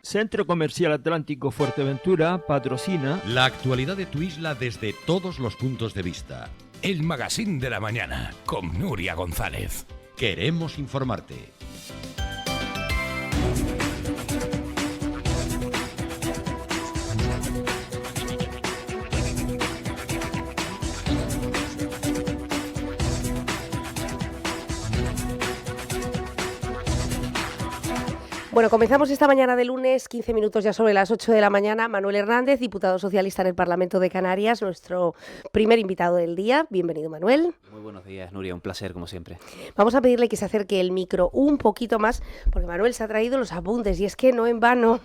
Centro Comercial Atlántico Fuerteventura patrocina la actualidad de tu isla desde todos los puntos de vista. El Magazín de la Mañana con Nuria González. Queremos informarte. Bueno, comenzamos esta mañana de lunes, 15 minutos ya sobre las 8 de la mañana. Manuel Hernández, diputado socialista en el Parlamento de Canarias, nuestro primer invitado del día. Bienvenido, Manuel. Muy buenos días, Nuria, un placer como siempre. Vamos a pedirle que se acerque el micro un poquito más, porque Manuel se ha traído los apuntes y es que no en vano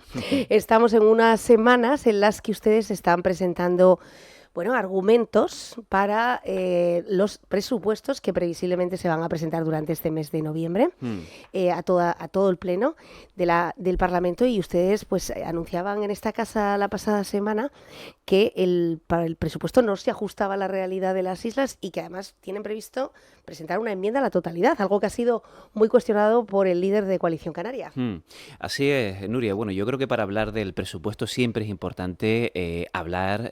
estamos en unas semanas en las que ustedes están presentando argumentos para los presupuestos que previsiblemente se van a presentar durante este mes de noviembre a todo el pleno del Parlamento, y ustedes anunciaban en esta casa la pasada semana que el presupuesto no se ajustaba a la realidad de las islas y que además tienen previsto presentar una enmienda a la totalidad, algo que ha sido muy cuestionado por el líder de Coalición Canaria. Así es, Nuria. Bueno, yo creo que para hablar del presupuesto siempre es importante hablar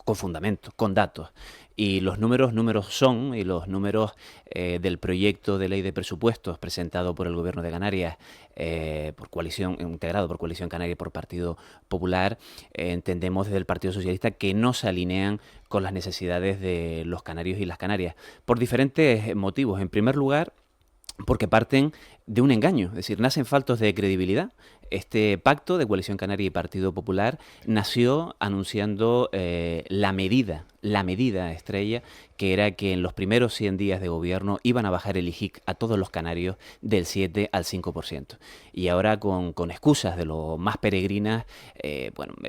con fundamento, con datos. Y los números son, y los números del proyecto de ley de presupuestos presentado por el Gobierno de Canarias, integrado por Coalición Canaria y por Partido Popular, entendemos desde el Partido Socialista que no se alinean con las necesidades de los canarios y las canarias, por diferentes motivos. En primer lugar, porque parten de un engaño, es decir, nacen faltos de credibilidad. Este pacto de Coalición Canaria y Partido Popular nació anunciando la medida estrella, que era que en los primeros 100 días de gobierno iban a bajar el IJIC a todos los canarios del 7 al 5%. Y ahora con excusas de lo más peregrinas,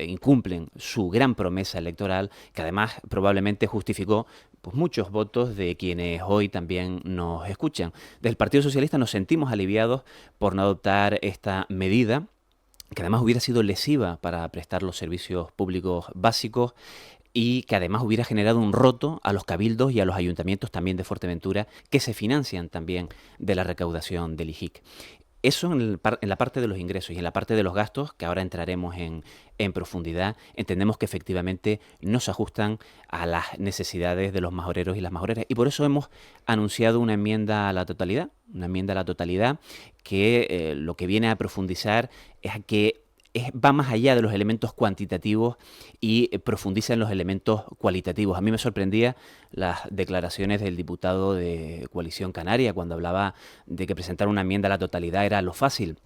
incumplen su gran promesa electoral, que además probablemente justificó muchos votos de quienes hoy también nos escuchan. Desde el Partido Socialista nos sentimos aliviados por no adoptar esta medida, que además hubiera sido lesiva para prestar los servicios públicos básicos y que además hubiera generado un roto a los cabildos y a los ayuntamientos también de Fuerteventura, que se financian también de la recaudación del IJIC. Eso en la parte de los ingresos, y en la parte de los gastos, que ahora entraremos en profundidad, entendemos que efectivamente no se ajustan a las necesidades de los majoreros y las majoreras. Y por eso hemos anunciado una enmienda a la totalidad que lo que viene a profundizar es a que va más allá de los elementos cuantitativos y profundiza en los elementos cualitativos. A mí me sorprendía las declaraciones del diputado de Coalición Canaria cuando hablaba de que presentar una enmienda a la totalidad era lo fácil.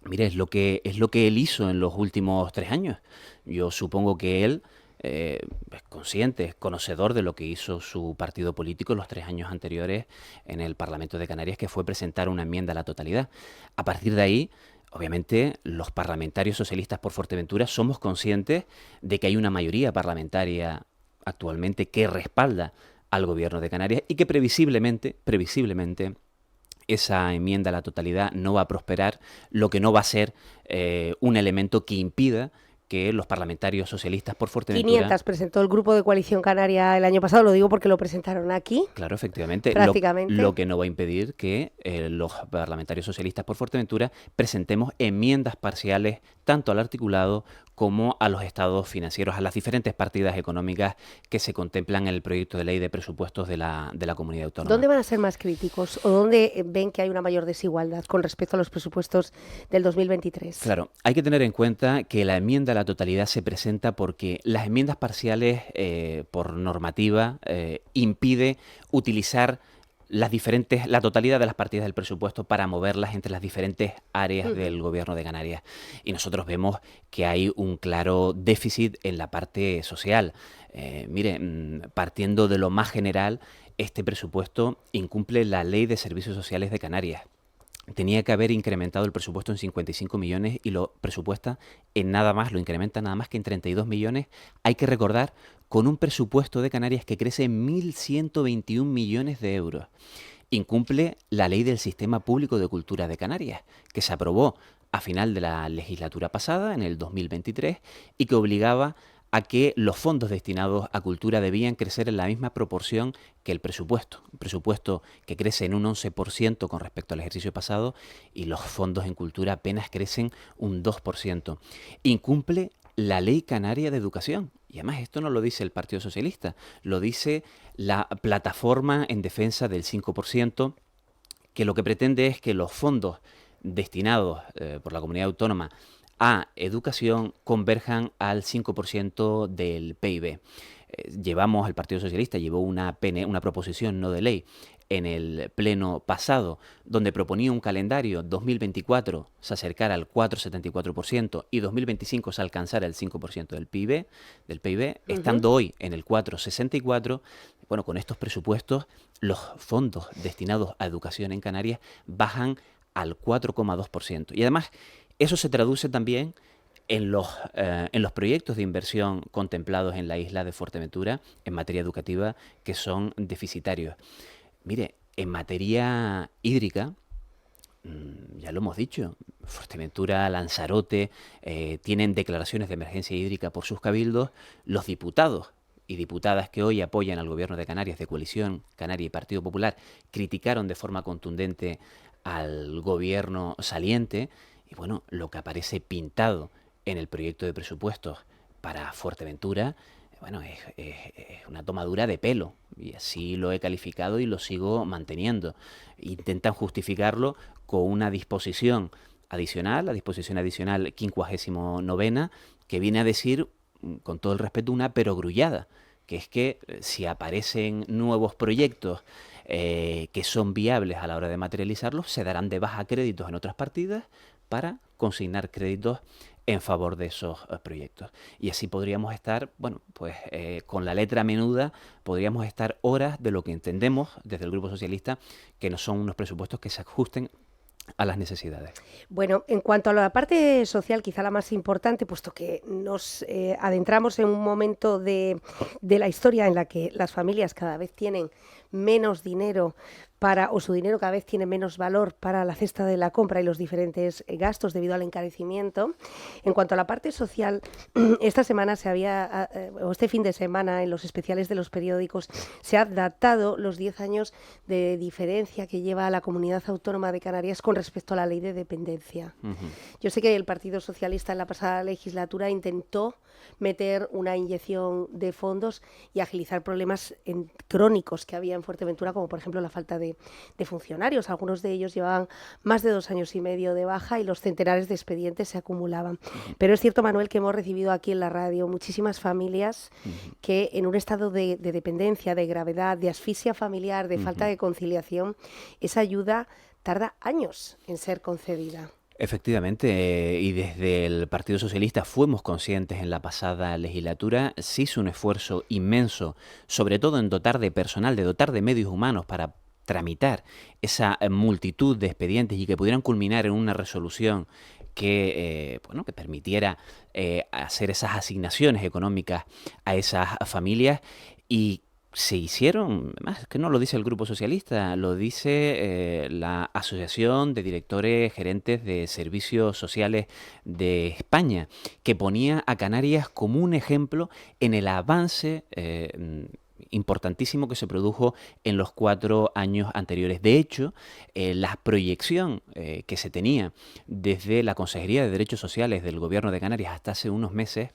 Mire, es lo que él hizo en los últimos 3 años. Yo supongo que él es consciente, es conocedor de lo que hizo su partido político en los 3 años anteriores en el Parlamento de Canarias, que fue presentar una enmienda a la totalidad. A partir de ahí, obviamente, los parlamentarios socialistas por Fuerteventura somos conscientes de que hay una mayoría parlamentaria actualmente que respalda al Gobierno de Canarias y que previsiblemente, esa enmienda a la totalidad no va a prosperar, lo que no va a ser un elemento que impida que los parlamentarios socialistas por Fuerteventura... 500 presentó el Grupo de Coalición Canaria el año pasado, lo digo porque lo presentaron aquí. Claro, efectivamente. Prácticamente. Lo que no va a impedir que los parlamentarios socialistas por Fuerteventura presentemos enmiendas parciales tanto al articulado como a los estados financieros, a las diferentes partidas económicas que se contemplan en el proyecto de ley de presupuestos de la comunidad autónoma. ¿Dónde van a ser más críticos o dónde ven que hay una mayor desigualdad con respecto a los presupuestos del 2023? Claro, hay que tener en cuenta que la enmienda a la totalidad se presenta porque las enmiendas parciales, por normativa, impide utilizar la totalidad de las partidas del presupuesto para moverlas entre las diferentes áreas del Gobierno de Canarias. Y nosotros vemos que hay un claro déficit en la parte social. Partiendo de lo más general, este presupuesto incumple la Ley de Servicios Sociales de Canarias. Tenía que haber incrementado el presupuesto en 55 millones y lo presupuesta en nada más, lo incrementa nada más que en 32 millones. Hay que recordar, con un presupuesto de Canarias que crece en 1.121 millones de euros. Incumple la ley del Sistema Público de Cultura de Canarias, que se aprobó a final de la legislatura pasada, en el 2023, y que obligaba a que los fondos destinados a cultura debían crecer en la misma proporción que el presupuesto. Un presupuesto que crece en un 11% con respecto al ejercicio pasado y los fondos en cultura apenas crecen un 2%. Incumple la Ley Canaria de Educación. Y además esto no lo dice el Partido Socialista, lo dice la Plataforma en Defensa del 5%, que lo que pretende es que los fondos destinados por la comunidad autónoma a educación converjan al 5% del PIB. El Partido Socialista llevó una proposición no de ley en el pleno pasado, donde proponía un calendario 2024 se acercara al 4,74% y 2025 se alcanzara el 5% del PIB, estando hoy en el 4,64%. Bueno, con estos presupuestos los fondos destinados a educación en Canarias bajan al 4,2%. Y además eso se traduce también en los proyectos de inversión contemplados en la isla de Fuerteventura en materia educativa, que son deficitarios. Mire, en materia hídrica, ya lo hemos dicho, Fuerteventura, Lanzarote, tienen declaraciones de emergencia hídrica por sus cabildos. Los diputados y diputadas que hoy apoyan al gobierno de Canarias, de Coalición Canaria y Partido Popular, criticaron de forma contundente al gobierno saliente. Y bueno, lo que aparece pintado en el proyecto de presupuestos para Fuerteventura, bueno, es una tomadura de pelo, y así lo he calificado y lo sigo manteniendo. Intentan justificarlo con una disposición adicional, la disposición adicional 59ª, que viene a decir, con todo el respeto, una perogrullada, que es que si aparecen nuevos proyectos que son viables a la hora de materializarlos, se darán de baja créditos en otras partidas para consignar créditos en favor de esos proyectos. Y así podríamos estar, bueno, pues con la letra menuda, podríamos estar horas de lo que entendemos desde el Grupo Socialista que no son unos presupuestos que se ajusten a las necesidades. Bueno, en cuanto a la parte social, quizá la más importante, puesto que nos adentramos en un momento de la historia en la que las familias cada vez tienen menos dinero o su dinero cada vez tiene menos valor para la cesta de la compra y los diferentes gastos debido al encarecimiento. En cuanto a la parte social, esta semana o este fin de semana, en los especiales de los periódicos, se ha datado los 10 años de diferencia que lleva la Comunidad Autónoma de Canarias con respecto a la ley de dependencia. Yo sé que el Partido Socialista en la pasada legislatura intentó meter una inyección de fondos y agilizar problemas crónicos que había en Fuerteventura, como por ejemplo la falta de funcionarios. Algunos de ellos llevaban más de 2 años y medio de baja y los centenares de expedientes se acumulaban. Pero es cierto, Manuel, que hemos recibido aquí en la radio muchísimas familias que en un estado de dependencia, de gravedad, de asfixia familiar, de falta de conciliación, esa ayuda tarda años en ser concedida. Efectivamente, y desde el Partido Socialista fuimos conscientes en la pasada legislatura, se hizo un esfuerzo inmenso, sobre todo en dotar de personal, de dotar de medios humanos para tramitar esa multitud de expedientes y que pudieran culminar en una resolución que permitiera hacer esas asignaciones económicas a esas familias. Y se hicieron, además, que no lo dice el Grupo Socialista, lo dice la Asociación de Directores Gerentes de Servicios Sociales de España, que ponía a Canarias como un ejemplo en el avance importantísimo que se produjo en los 4 años anteriores. De hecho, la proyección que se tenía desde la Consejería de Derechos Sociales del Gobierno de Canarias hasta hace unos meses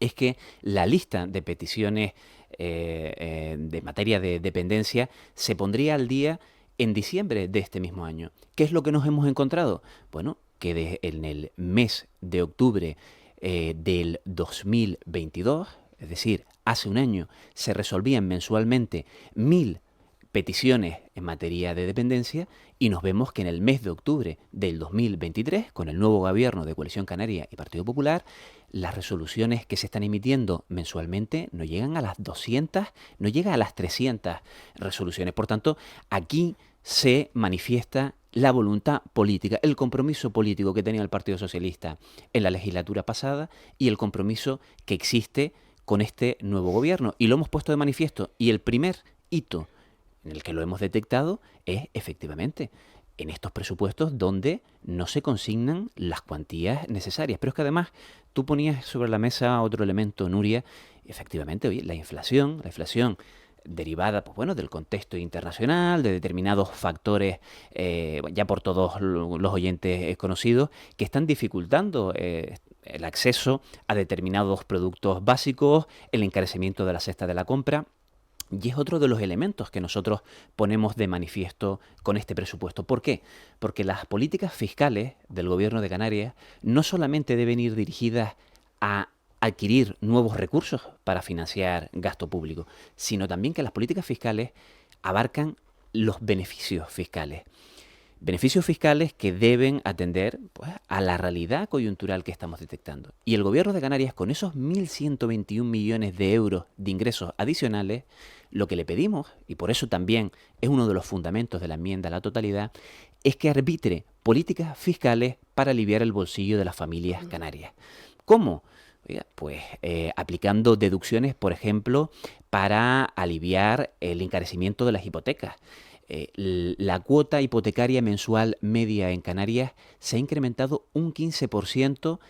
es que la lista de peticiones de materia de dependencia se pondría al día en diciembre de este mismo año. ¿Qué es lo que nos hemos encontrado? Bueno, que en el mes de octubre del 2022, es decir, hace un año, se resolvían mensualmente 1.000 peticiones en materia de dependencia y nos vemos que en el mes de octubre del 2023, con el nuevo gobierno de Coalición Canaria y Partido Popular, las resoluciones que se están emitiendo mensualmente no llegan a las 200, no llegan a las 300 resoluciones. Por tanto, aquí se manifiesta la voluntad política, el compromiso político que tenía el Partido Socialista en la legislatura pasada y el compromiso que existe con este nuevo gobierno. Y lo hemos puesto de manifiesto. Y el primer hito en el que lo hemos detectado es, efectivamente, en estos presupuestos donde no se consignan las cuantías necesarias. Pero es que además tú ponías sobre la mesa otro elemento, Nuria. Efectivamente, oye, la inflación derivada, pues bueno, del contexto internacional, de determinados factores ya por todos los oyentes conocidos, que están dificultando el acceso a determinados productos básicos, el encarecimiento de la cesta de la compra. Y es otro de los elementos que nosotros ponemos de manifiesto con este presupuesto. ¿Por qué? Porque las políticas fiscales del Gobierno de Canarias no solamente deben ir dirigidas a adquirir nuevos recursos para financiar gasto público, sino también que las políticas fiscales abarcan los beneficios fiscales. Beneficios fiscales que deben atender, pues, a la realidad coyuntural que estamos detectando. Y el Gobierno de Canarias, con esos 1.121 millones de euros de ingresos adicionales, lo que le pedimos, y por eso también es uno de los fundamentos de la enmienda a la totalidad, es que arbitre políticas fiscales para aliviar el bolsillo de las familias canarias. ¿Cómo? Oiga, pues aplicando deducciones, por ejemplo, para aliviar el encarecimiento de las hipotecas. La cuota hipotecaria mensual media en Canarias se ha incrementado un 15%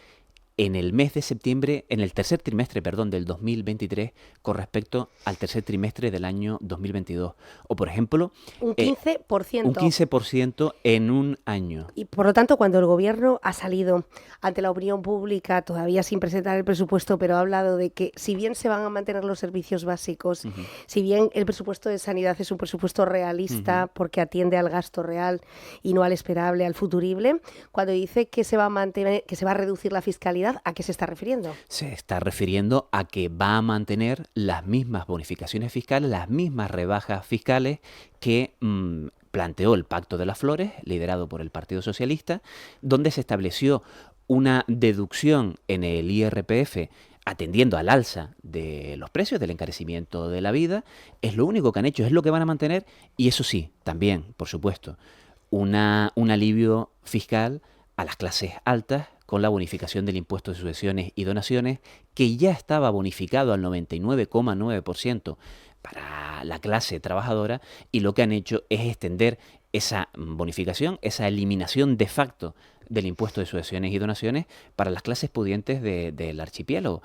en el mes de septiembre, en el tercer trimestre, del 2023, con respecto al tercer trimestre del año 2022. O, por ejemplo, un 15%. Un 15% en un año. Y, por lo tanto, cuando el Gobierno ha salido ante la opinión pública, todavía sin presentar el presupuesto, pero ha hablado de que si bien se van a mantener los servicios básicos, si bien el presupuesto de sanidad es un presupuesto realista porque atiende al gasto real y no al esperable, al futurible, cuando dice que se va a mantener, que se va a reducir la fiscalidad, ¿a qué se está refiriendo? Se está refiriendo a que va a mantener las mismas bonificaciones fiscales, las mismas rebajas fiscales que planteó el Pacto de las Flores, liderado por el Partido Socialista, donde se estableció una deducción en el IRPF atendiendo al alza de los precios, del encarecimiento de la vida. Es lo único que han hecho, es lo que van a mantener, y eso sí, también, por supuesto, un alivio fiscal a las clases altas, con la bonificación del impuesto de sucesiones y donaciones, que ya estaba bonificado al 99,9% para la clase trabajadora, y lo que han hecho es extender esa bonificación, esa eliminación de facto del impuesto de sucesiones y donaciones para las clases pudientes del archipiélago.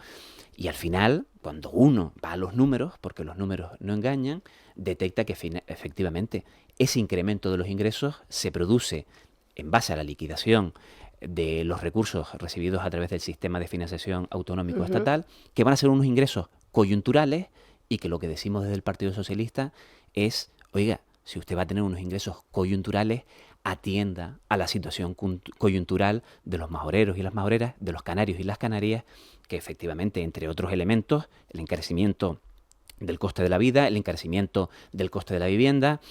Y al final, cuando uno va a los números, porque los números no engañan, detecta que efectivamente ese incremento de los ingresos se produce en base a la liquidación de los recursos recibidos a través del sistema de financiación autonómico estatal, que van a ser unos ingresos coyunturales, y que lo que decimos desde el Partido Socialista es, oiga, si usted va a tener unos ingresos coyunturales, atienda a la situación coyuntural de los majoreros y las majoreras, de los canarios y las canarias, que efectivamente, entre otros elementos, el encarecimiento del coste de la vida, el encarecimiento del coste de la vivienda,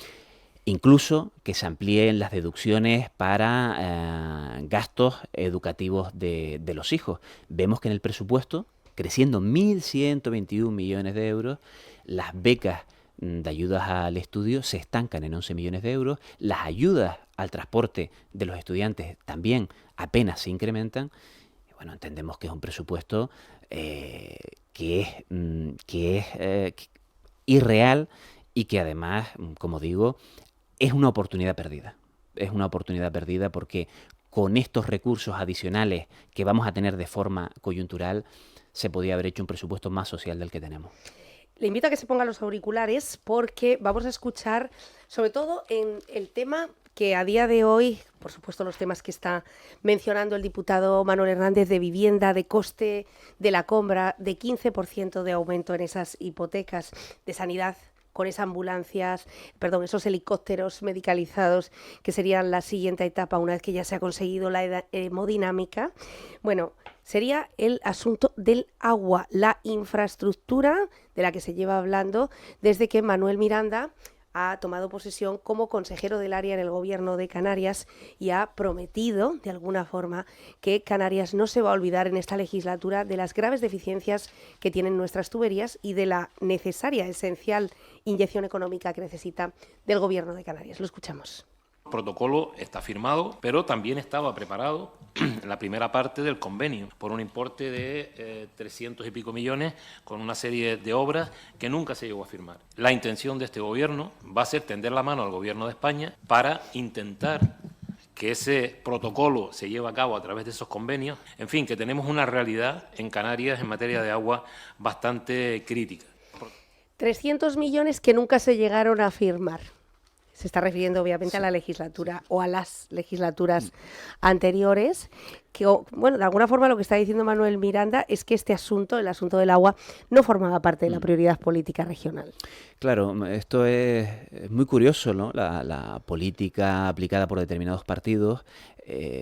incluso que se amplíen las deducciones para gastos educativos de los hijos. Vemos que en el presupuesto, creciendo 1.121 millones de euros, las becas de ayudas al estudio se estancan en 11 millones de euros, las ayudas al transporte de los estudiantes también apenas se incrementan. Y bueno, entendemos que es un presupuesto que es irreal, y que además, como digo, es una oportunidad perdida. Es una oportunidad perdida porque con estos recursos adicionales que vamos a tener de forma coyuntural, se podía haber hecho un presupuesto más social del que tenemos. Le invito a que se ponga los auriculares porque vamos a escuchar, sobre todo en el tema que a día de hoy, por supuesto los temas que está mencionando el diputado Manuel Hernández, de vivienda, de coste de la compra, de 15% de aumento en esas hipotecas, de sanidad, con esos helicópteros medicalizados, que serían la siguiente etapa una vez que ya se ha conseguido la hemodinámica. Bueno, sería el asunto del agua, la infraestructura de la que se lleva hablando desde que Manuel Miranda ha tomado posesión como consejero del área en el Gobierno de Canarias, y ha prometido, de alguna forma, que Canarias no se va a olvidar en esta legislatura de las graves deficiencias que tienen nuestras tuberías y de la necesaria, esencial inyección económica que necesita del Gobierno de Canarias. Lo escuchamos. El protocolo está firmado, pero también estaba preparado la primera parte del convenio por un importe de 300 y pico millones, con una serie de obras que nunca se llegó a firmar. La intención de este gobierno va a ser tender la mano al gobierno de España para intentar que ese protocolo se lleva a cabo a través de esos convenios. En fin, que tenemos una realidad en Canarias en materia de agua bastante crítica. 300 millones que nunca se llegaron a firmar. Se está refiriendo obviamente a la legislatura o a las legislaturas anteriores, que, bueno, de alguna forma lo que está diciendo Manuel Miranda es que este asunto, el asunto del agua, no formaba parte de la prioridad política regional. Claro, esto es muy curioso, ¿no? La política aplicada por determinados partidos.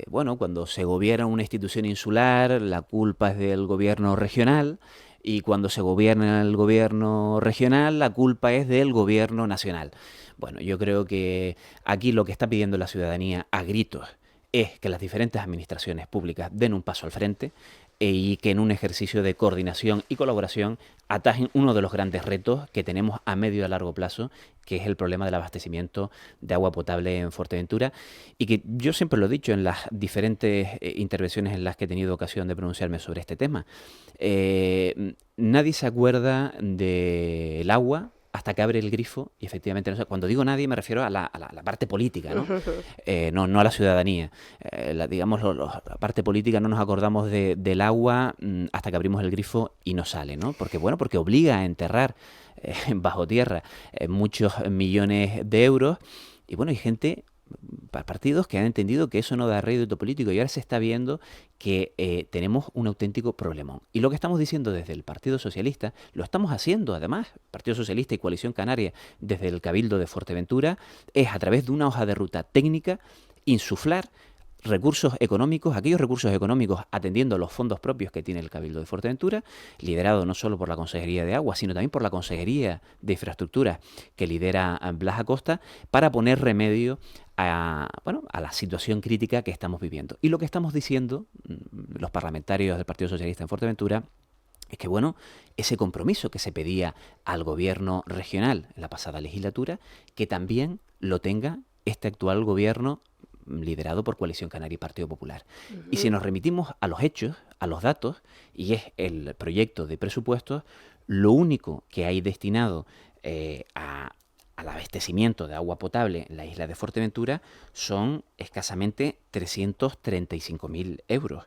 Bueno, cuando se gobierna una institución insular, la culpa es del gobierno regional, y cuando se gobierna el gobierno regional, la culpa es del gobierno nacional. Bueno, yo creo que aquí lo que está pidiendo la ciudadanía a gritos es que las diferentes administraciones públicas den un paso al frente y que en un ejercicio de coordinación y colaboración atajen uno de los grandes retos que tenemos a medio y a largo plazo, que es el problema del abastecimiento de agua potable en Fuerteventura, y que yo siempre lo he dicho en las diferentes intervenciones en las que he tenido ocasión de pronunciarme sobre este tema. Nadie se acuerda del agua hasta que abre el grifo y efectivamente, cuando digo nadie me refiero a la parte política, ¿no? No a la ciudadanía. Digamos, la parte política no nos acordamos del agua hasta que abrimos el grifo y no sale, ¿no? Porque obliga a enterrar bajo tierra muchos millones de euros y bueno, hay gente, partidos que han entendido que eso no da rédito político y ahora se está viendo que tenemos un auténtico problemón. Y lo que estamos diciendo desde el Partido Socialista, lo estamos haciendo además, Partido Socialista y Coalición Canaria, desde el Cabildo de Fuerteventura, es a través de una hoja de ruta técnica insuflar recursos económicos, aquellos recursos económicos atendiendo a los fondos propios que tiene el Cabildo de Fuerteventura, liderado no solo por la Consejería de Agua, sino también por la Consejería de Infraestructuras que lidera Blas Acosta, para poner remedio a la situación crítica que estamos viviendo. Y lo que estamos diciendo, los parlamentarios del Partido Socialista en Fuerteventura, es que bueno, ese compromiso que se pedía al gobierno regional en la pasada legislatura, que también lo tenga este actual gobierno liderado por Coalición Canaria y Partido Popular. Y si nos remitimos a los hechos, a los datos, y es el proyecto de presupuestos, lo único que hay destinado al abastecimiento de agua potable en la isla de Fuerteventura son escasamente 335.000 euros.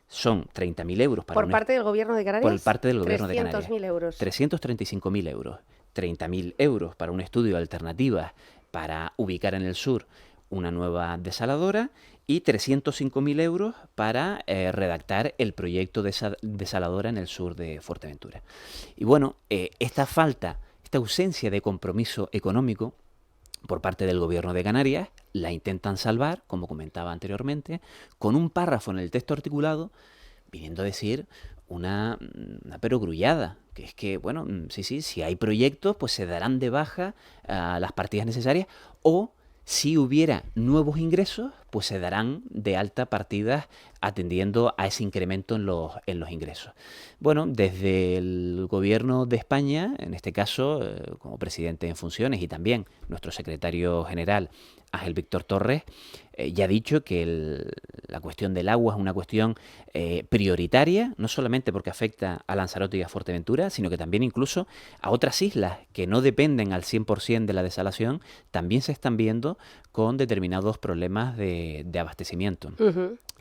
Son 30.000 euros para ¿Por parte del Gobierno de Canarias? Por parte del Gobierno de Canarias. 300.000 euros. 335.000 euros. 30.000 euros para un estudio de alternativas para ubicar en el sur una nueva desaladora y 305.000 euros para redactar el proyecto de desaladora en el sur de Fuerteventura. Y bueno, esta ausencia de compromiso económico por parte del Gobierno de Canarias la intentan salvar, como comentaba anteriormente, con un párrafo en el texto articulado viniendo a decir una perogrullada, que es que, bueno, sí, si hay proyectos, pues se darán de baja las partidas necesarias, o si hubiera nuevos ingresos, pues se darán de alta partidas atendiendo a ese incremento en los ingresos. Bueno, desde el Gobierno de España, en este caso, como presidente en funciones y también nuestro secretario general, Ángel Víctor Torres, ya ha dicho que la cuestión del agua es una cuestión prioritaria, no solamente porque afecta a Lanzarote y a Fuerteventura, sino que también incluso a otras islas que no dependen al 100% de la desalación, también se están viendo con determinados problemas de abastecimiento.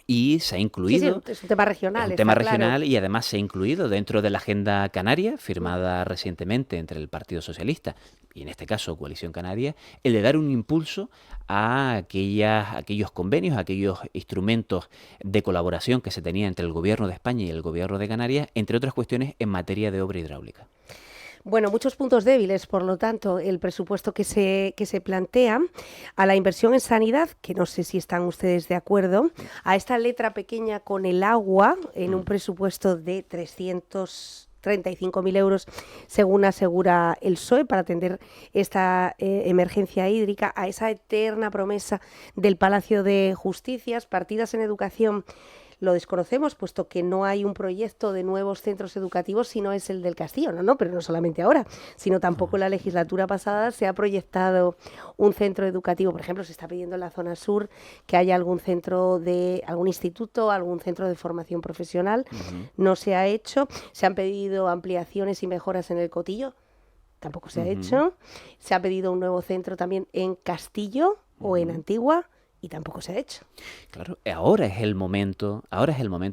Y se ha incluido... Sí, es un tema regional. Es un tema regional, y además se ha incluido dentro de la Agenda Canaria, firmada recientemente entre el Partido Socialista y en este caso Coalición Canaria, el de dar un impulso a aquellos convenios, a aquellos instrumentos de colaboración que se tenía entre el Gobierno de España y el Gobierno de Canarias, entre otras cuestiones en materia de obra hidráulica. Bueno, muchos puntos débiles, por lo tanto, el presupuesto que se plantea a la inversión en sanidad, que no sé si están ustedes de acuerdo, a esta letra pequeña con el agua en un presupuesto de 335.000 euros, según asegura el PSOE, para atender esta emergencia hídrica, a esa eterna promesa del Palacio de Justicias, partidas en educación. Lo desconocemos, puesto que no hay un proyecto de nuevos centros educativos, sino es el del Castillo, ¿no? Pero no solamente ahora, sino tampoco en la legislatura pasada se ha proyectado un centro educativo. Por ejemplo, se está pidiendo en la zona sur que haya algún instituto, algún centro de formación profesional. No se ha hecho. Se han pedido ampliaciones y mejoras en el Cotillo. Tampoco se ha hecho. Se ha pedido un nuevo centro también en Castillo o en Antigua. y tampoco se ha hecho. Claro, ahora es el momento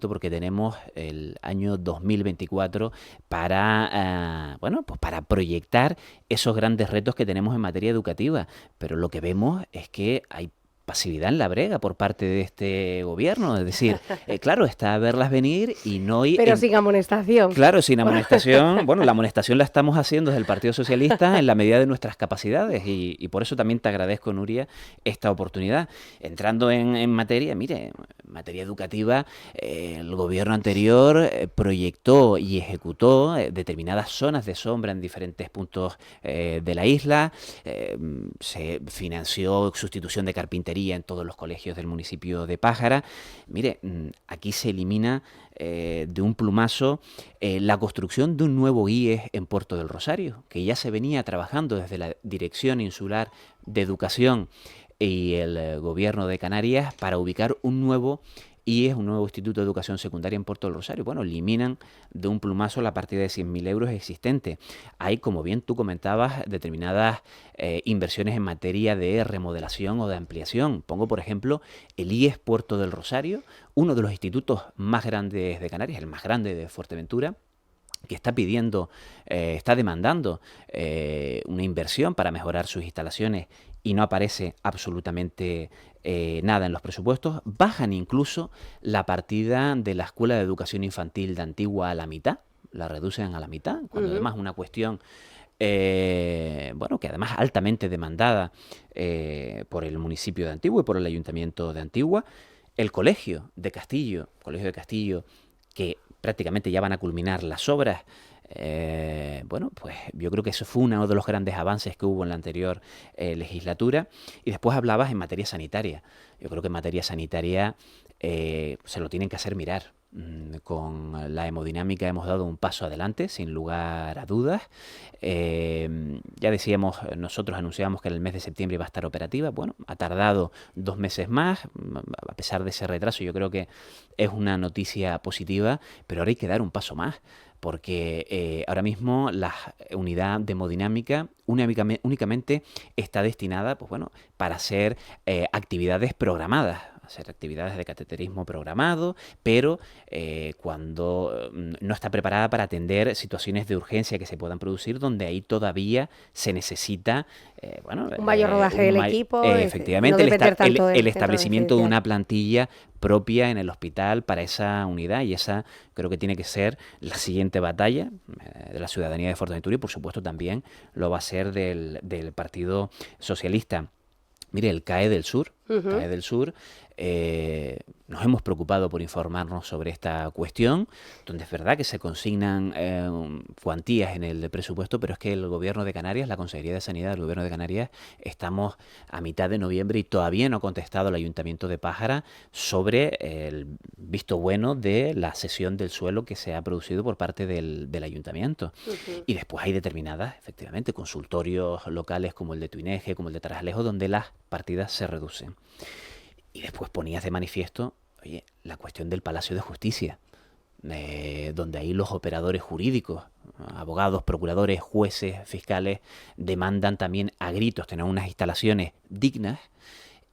porque tenemos el año 2024 para, pues para proyectar esos grandes retos que tenemos en materia educativa, pero lo que vemos es que hay pasividad en la brega por parte de este gobierno, es decir, claro, está a verlas venir y no... Pero sin amonestación. Claro, sin amonestación. Bueno, la amonestación la estamos haciendo desde el Partido Socialista en la medida de nuestras capacidades y por eso también te agradezco, Nuria, esta oportunidad. Entrando en materia, mire, en materia educativa, el gobierno anterior proyectó y ejecutó determinadas zonas de sombra en diferentes puntos de la isla, se financió sustitución de carpintería en todos los colegios del municipio de Pájara. Mire, aquí se elimina de un plumazo la construcción de un nuevo IES en Puerto del Rosario, que ya se venía trabajando desde la Dirección Insular de Educación y el Gobierno de Canarias para ubicar un nuevo IES, un nuevo Instituto de Educación Secundaria en Puerto del Rosario. Bueno, eliminan de un plumazo la partida de 100.000 euros existente. Hay, como bien tú comentabas, determinadas inversiones en materia de remodelación o de ampliación. Pongo, por ejemplo, el IES Puerto del Rosario, uno de los institutos más grandes de Canarias, el más grande de Fuerteventura, que está pidiendo, está demandando una inversión para mejorar sus instalaciones y no aparece absolutamente nada en los presupuestos. Bajan incluso la partida de la Escuela de Educación Infantil de Antigua a la mitad, la reducen a la mitad, cuando además una cuestión, bueno, que además altamente demandada por el municipio de Antigua y por el Ayuntamiento de Antigua. El Colegio de Castillo, que prácticamente ya van a culminar las obras. Bueno, pues yo creo que eso fue uno de los grandes avances que hubo en la anterior legislatura. Y después hablabas en materia sanitaria. Yo creo que en materia sanitaria se lo tienen que hacer mirar. Con la hemodinámica hemos dado un paso adelante, sin lugar a dudas. Ya decíamos, nosotros anunciábamos que en el mes de septiembre iba a estar operativa. Bueno, ha tardado 2 meses más. A pesar de ese retraso, yo creo que es una noticia positiva, pero ahora hay que dar un paso más. Porque ahora mismo la unidad de hemodinámica únicamente está destinada, pues bueno, para hacer actividades programadas, hacer actividades de cateterismo programado, pero cuando no está preparada para atender situaciones de urgencia que se puedan producir, donde ahí todavía se necesita un mayor rodaje del equipo, efectivamente, no el establecimiento de una plantilla propia en el hospital para esa unidad, y esa creo que tiene que ser la siguiente batalla de la ciudadanía de Fuerteventura y por supuesto también lo va a ser del Partido Socialista. Mire, el CAE del Sur, CAE del Sur, nos hemos preocupado por informarnos sobre esta cuestión, donde es verdad que se consignan cuantías en el presupuesto, pero es que el Gobierno de Canarias, la Consejería de Sanidad del Gobierno de Canarias, estamos a mitad de noviembre y todavía no ha contestado el Ayuntamiento de Pájara sobre el visto bueno de la cesión del suelo que se ha producido por parte del Ayuntamiento. Y después hay determinadas, efectivamente, consultorios locales como el de Tuineje, como el de Tarajalejo, donde las partidas se reducen. Y después ponías de manifiesto, oye, la cuestión del Palacio de Justicia, donde ahí los operadores jurídicos, abogados, procuradores, jueces, fiscales, demandan también a gritos tener unas instalaciones dignas.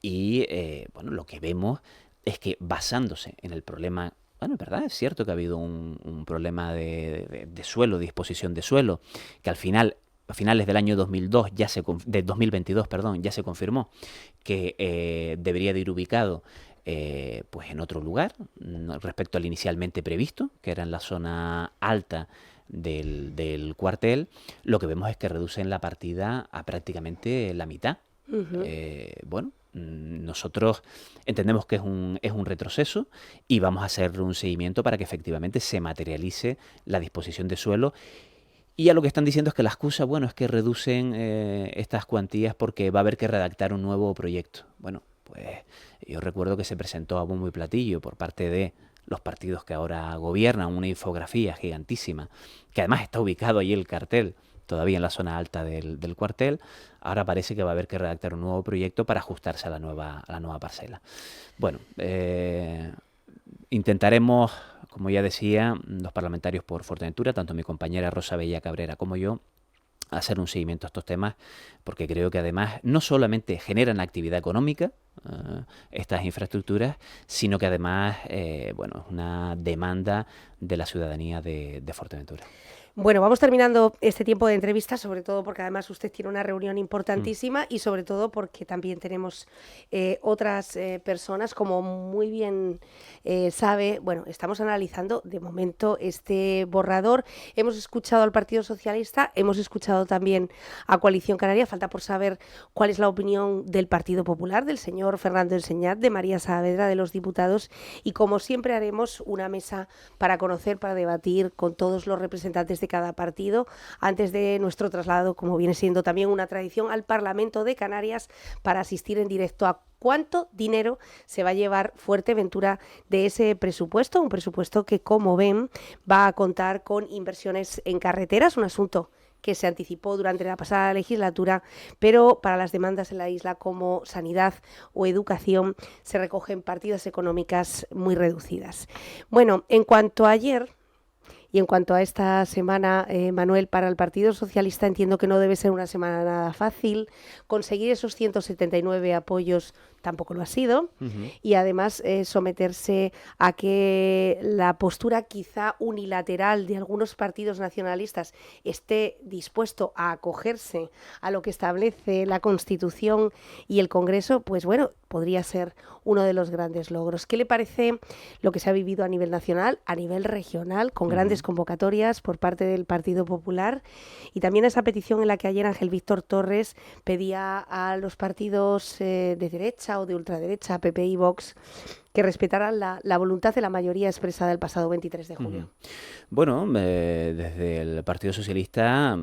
Y bueno, lo que vemos es que basándose en el problema, bueno, es verdad, es cierto que ha habido un problema de suelo, de disposición de suelo, que al final, a finales del año 2022, ya se confirmó que debería de ir ubicado pues en otro lugar respecto al inicialmente previsto, que era en la zona alta del cuartel. Lo que vemos es que reducen la partida a prácticamente la mitad. Bueno, nosotros entendemos que es un retroceso y vamos a hacer un seguimiento para que efectivamente se materialice la disposición de suelo. Y ya lo que están diciendo es que la excusa, bueno, es que reducen estas cuantías porque va a haber que redactar un nuevo proyecto. Bueno, pues yo recuerdo que se presentó a bombo y platillo por parte de los partidos que ahora gobiernan una infografía gigantísima, que además está ubicado ahí el cartel, todavía en la zona alta del cuartel. Ahora parece que va a haber que redactar un nuevo proyecto para ajustarse a la nueva parcela. Bueno, intentaremos, como ya decía, los parlamentarios por Fuerteventura, tanto mi compañera Rosa Bella Cabrera como yo, hacer un seguimiento a estos temas, porque creo que además no solamente generan actividad económica estas infraestructuras, sino que además es una demanda de la ciudadanía de Fuerteventura. Bueno, vamos terminando este tiempo de entrevista, sobre todo porque además usted tiene una reunión importantísima y sobre todo porque también tenemos otras personas, como muy bien sabe. Bueno, estamos analizando de momento este borrador. Hemos escuchado al Partido Socialista, hemos escuchado también a Coalición Canaria. Falta por saber cuál es la opinión del Partido Popular, del señor Fernando Enseñat, de María Saavedra, de los diputados, y como siempre haremos una mesa para conocer, para debatir con todos los representantes de cada partido antes de nuestro traslado, como viene siendo también una tradición, al Parlamento de Canarias para asistir en directo a cuánto dinero se va a llevar Fuerteventura de ese presupuesto, un presupuesto que, como ven, va a contar con inversiones en carreteras, un asunto que se anticipó durante la pasada legislatura, pero para las demandas en la isla como sanidad o educación se recogen partidas económicas muy reducidas. Bueno, en cuanto a ayer y en cuanto a esta semana, Manuel, para el Partido Socialista entiendo que no debe ser una semana nada fácil. Conseguir esos 179 apoyos tampoco lo ha sido, y además someterse a que la postura quizá unilateral de algunos partidos nacionalistas esté dispuesto a acogerse a lo que establece la Constitución y el Congreso, pues bueno, podría ser uno de los grandes logros. ¿Qué le parece lo que se ha vivido a nivel nacional, a nivel regional, con grandes convocatorias por parte del Partido Popular, y también esa petición en la que ayer Ángel Víctor Torres pedía a los partidos de derecha o de ultraderecha, PP y Vox, que respetaran la voluntad de la mayoría expresada el pasado 23 de julio? Bueno, desde el Partido Socialista,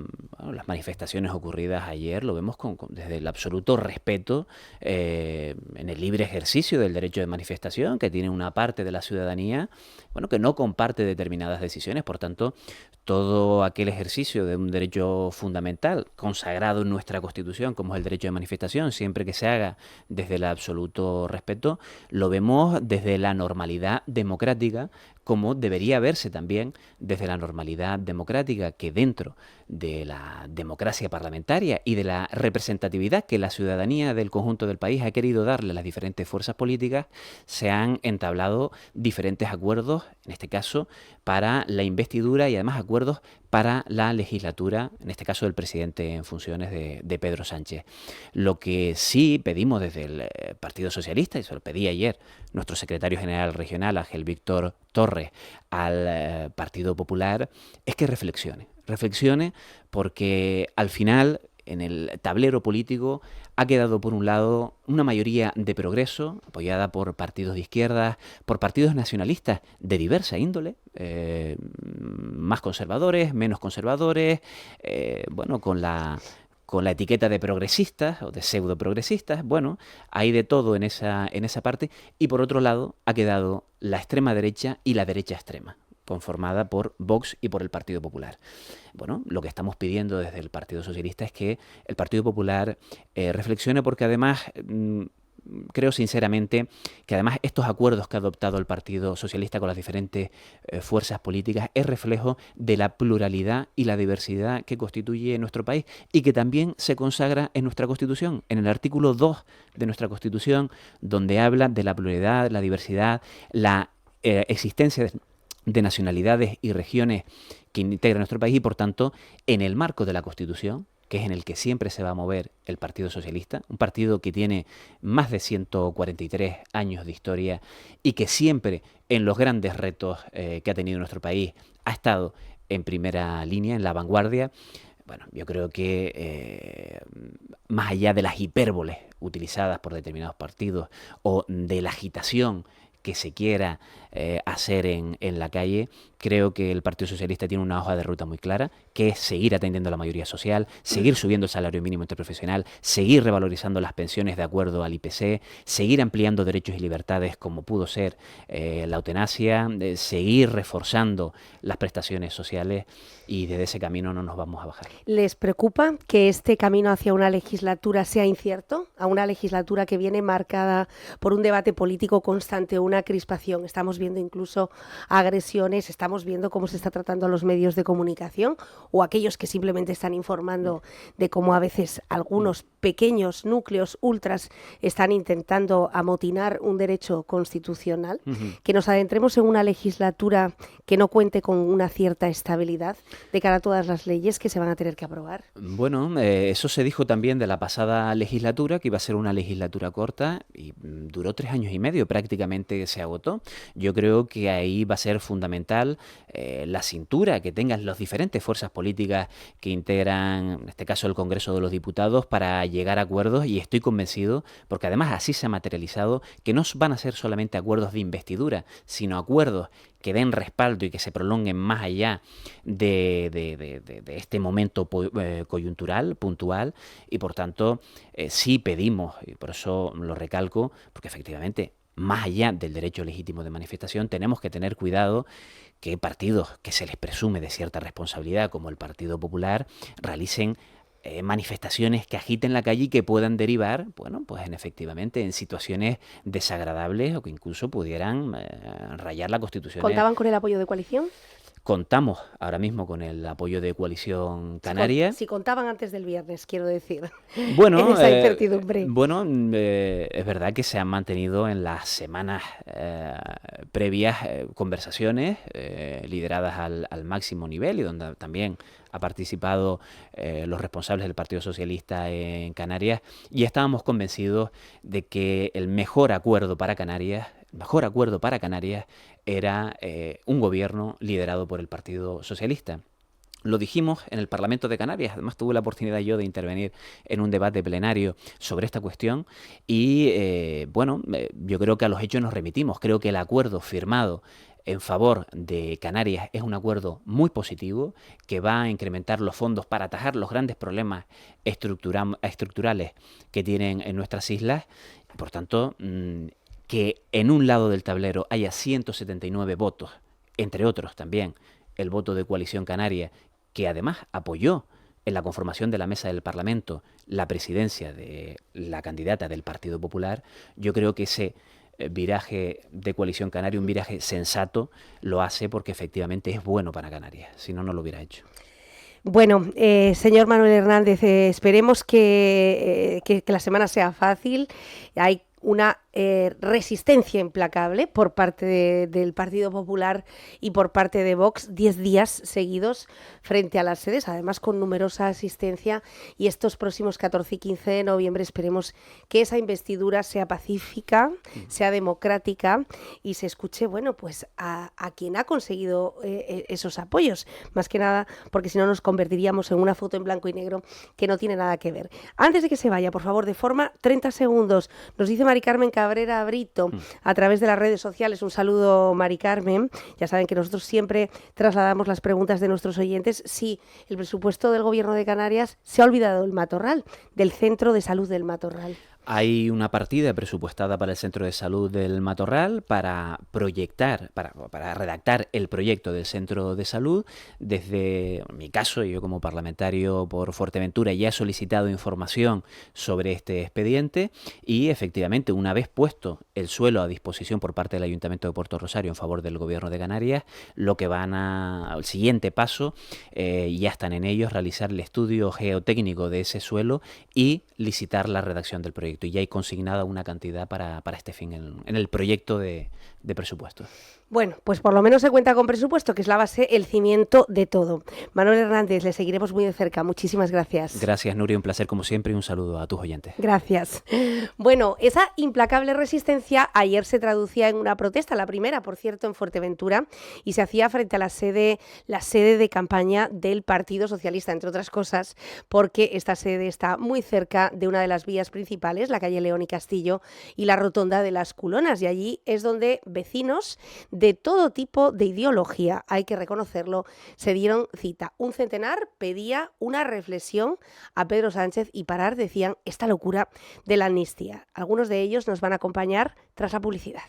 las manifestaciones ocurridas ayer lo vemos desde el absoluto respeto en el libre ejercicio del derecho de manifestación, que tiene una parte de la ciudadanía que no comparte determinadas decisiones. Por tanto, todo aquel ejercicio de un derecho fundamental consagrado en nuestra Constitución, como es el derecho de manifestación, siempre que se haga desde el absoluto respeto, lo vemos desde la normalidad democrática, como debería verse también desde la normalidad democrática que dentro de la democracia parlamentaria y de la representatividad que la ciudadanía del conjunto del país ha querido darle a las diferentes fuerzas políticas, se han entablado diferentes acuerdos, en este caso para la investidura, y además acuerdos para la legislatura, en este caso del presidente en funciones de Pedro Sánchez. Lo que sí pedimos desde el Partido Socialista, y se lo pedí ayer nuestro secretario general regional, Ángel Víctor Torres, al Partido Popular, es que reflexione porque al final en el tablero político ha quedado por un lado una mayoría de progreso, apoyada por partidos de izquierda, por partidos nacionalistas de diversa índole, más conservadores, menos conservadores, con la etiqueta de progresistas o de pseudo progresistas. Bueno, hay de todo en esa parte. Y por otro lado ha quedado la extrema derecha y la derecha extrema, conformada por Vox y por el Partido Popular. Bueno, lo que estamos pidiendo desde el Partido Socialista es que el Partido Popular reflexione, porque además creo sinceramente que además estos acuerdos que ha adoptado el Partido Socialista con las diferentes fuerzas políticas es reflejo de la pluralidad y la diversidad que constituye nuestro país, y que también se consagra en nuestra Constitución, en el artículo 2 de nuestra Constitución, donde habla de la pluralidad, la diversidad, la existencia de nacionalidades y regiones que integran nuestro país, y por tanto en el marco de la Constitución, que es en el que siempre se va a mover el Partido Socialista, un partido que tiene más de 143 años de historia y que siempre en los grandes retos que ha tenido nuestro país ha estado en primera línea, en la vanguardia. Bueno, yo creo que más allá de las hipérboles utilizadas por determinados partidos o de la agitación que se quiera hacer en la calle, creo que el Partido Socialista tiene una hoja de ruta muy clara, que es seguir atendiendo a la mayoría social, seguir subiendo el salario mínimo interprofesional, seguir revalorizando las pensiones de acuerdo al IPC, seguir ampliando derechos y libertades como pudo ser la eutanasia, seguir reforzando las prestaciones sociales, y desde ese camino no nos vamos a bajar. ¿Les preocupa que este camino hacia una legislatura sea incierto? A una legislatura que viene marcada por un debate político constante, una crispación. Estamos viendo incluso agresiones, estamos estamos viendo cómo se está tratando a los medios de comunicación o aquellos que simplemente están informando de cómo a veces algunos pequeños núcleos ultras están intentando amotinar un derecho constitucional, que nos adentremos en una legislatura que no cuente con una cierta estabilidad de cara a todas las leyes que se van a tener que aprobar. Bueno, eso se dijo también de la pasada legislatura, que iba a ser una legislatura corta y duró 3 años y medio, prácticamente se agotó. Yo creo que ahí va a ser fundamental la cintura que tengan las diferentes fuerzas políticas que integran, en este caso, el Congreso de los Diputados, para llegar a acuerdos, y estoy convencido, porque además así se ha materializado, que no van a ser solamente acuerdos de investidura, sino acuerdos que den respaldo y que se prolonguen más allá de este momento coyuntural, puntual, y por tanto sí pedimos, y por eso lo recalco, porque efectivamente, más allá del derecho legítimo de manifestación, tenemos que tener cuidado que partidos que se les presume de cierta responsabilidad, como el Partido Popular, realicen manifestaciones que agiten la calle y que puedan derivar, bueno, pues efectivamente en situaciones desagradables o que incluso pudieran rayar la Constitución. ¿Contaban con el apoyo de coalición? Contamos ahora mismo con el apoyo de Coalición Canaria. Si contaban antes del viernes, quiero decir. Bueno, en esa incertidumbre. Bueno, es verdad que se han mantenido en las semanas previas conversaciones lideradas al máximo nivel, y donde también ha participado los responsables del Partido Socialista en Canarias, y estábamos convencidos de que el mejor acuerdo para Canarias era un gobierno liderado por el Partido Socialista. Lo dijimos en el Parlamento de Canarias, además tuve la oportunidad yo de intervenir en un debate plenario sobre esta cuestión y yo creo que a los hechos nos remitimos. Creo que el acuerdo firmado en favor de Canarias es un acuerdo muy positivo que va a incrementar los fondos para atajar los grandes problemas estructurales que tienen en nuestras islas. Por tanto, que en un lado del tablero haya 179 votos, entre otros también el voto de Coalición Canaria, que además apoyó en la conformación de la mesa del Parlamento la presidencia de la candidata del Partido Popular, yo creo que ese viraje de Coalición Canaria, un viraje sensato, lo hace porque efectivamente es bueno para Canarias, si no, no lo hubiera hecho. Bueno, señor Manuel Hernández, esperemos que la semana sea fácil. Hay una resistencia implacable por parte del Partido Popular y por parte de Vox, 10 días seguidos frente a las sedes, además con numerosa asistencia, y estos próximos 14 y 15 de noviembre esperemos que esa investidura sea pacífica, sea democrática y se escuche, bueno, pues a quien ha conseguido esos apoyos, más que nada porque si no nos convertiríamos en una foto en blanco y negro que no tiene nada que ver. Antes de que se vaya, por favor, de forma 30 segundos, nos dice Mari Carmen Cabrera Brito a través de las redes sociales. Un saludo, Mari Carmen. Ya saben que nosotros siempre trasladamos las preguntas de nuestros oyentes. Sí, el presupuesto del Gobierno de Canarias se ha olvidado del Matorral, del Centro de Salud del Matorral. Hay una partida presupuestada para el Centro de Salud del Matorral para proyectar, para redactar el proyecto del Centro de Salud. Desde mi caso, yo como parlamentario por Fuerteventura ya he solicitado información sobre este expediente y efectivamente una vez puesto el suelo a disposición por parte del Ayuntamiento de Puerto Rosario en favor del Gobierno de Canarias, lo que al siguiente paso, ya están en ellos, realizar el estudio geotécnico de ese suelo y licitar la redacción del proyecto. Y ya hay consignada una cantidad para este fin en el proyecto de presupuesto. Bueno, pues por lo menos se cuenta con presupuesto, que es la base, el cimiento de todo. Manuel Hernández, le seguiremos muy de cerca. Muchísimas gracias. Gracias, Nuria. Un placer como siempre y un saludo a tus oyentes. Gracias. Bueno, esa implacable resistencia ayer se traducía en una protesta, la primera, por cierto, en Fuerteventura, y se hacía frente a la sede de campaña del Partido Socialista, entre otras cosas, porque esta sede está muy cerca de una de las vías principales, la calle León y Castillo, y la rotonda de las Culonas, y allí es donde vecinos de todo tipo de ideología, hay que reconocerlo, se dieron cita. Un centenar pedía una reflexión a Pedro Sánchez y parar, decían, esta locura de la amnistía. Algunos de ellos nos van a acompañar tras la publicidad.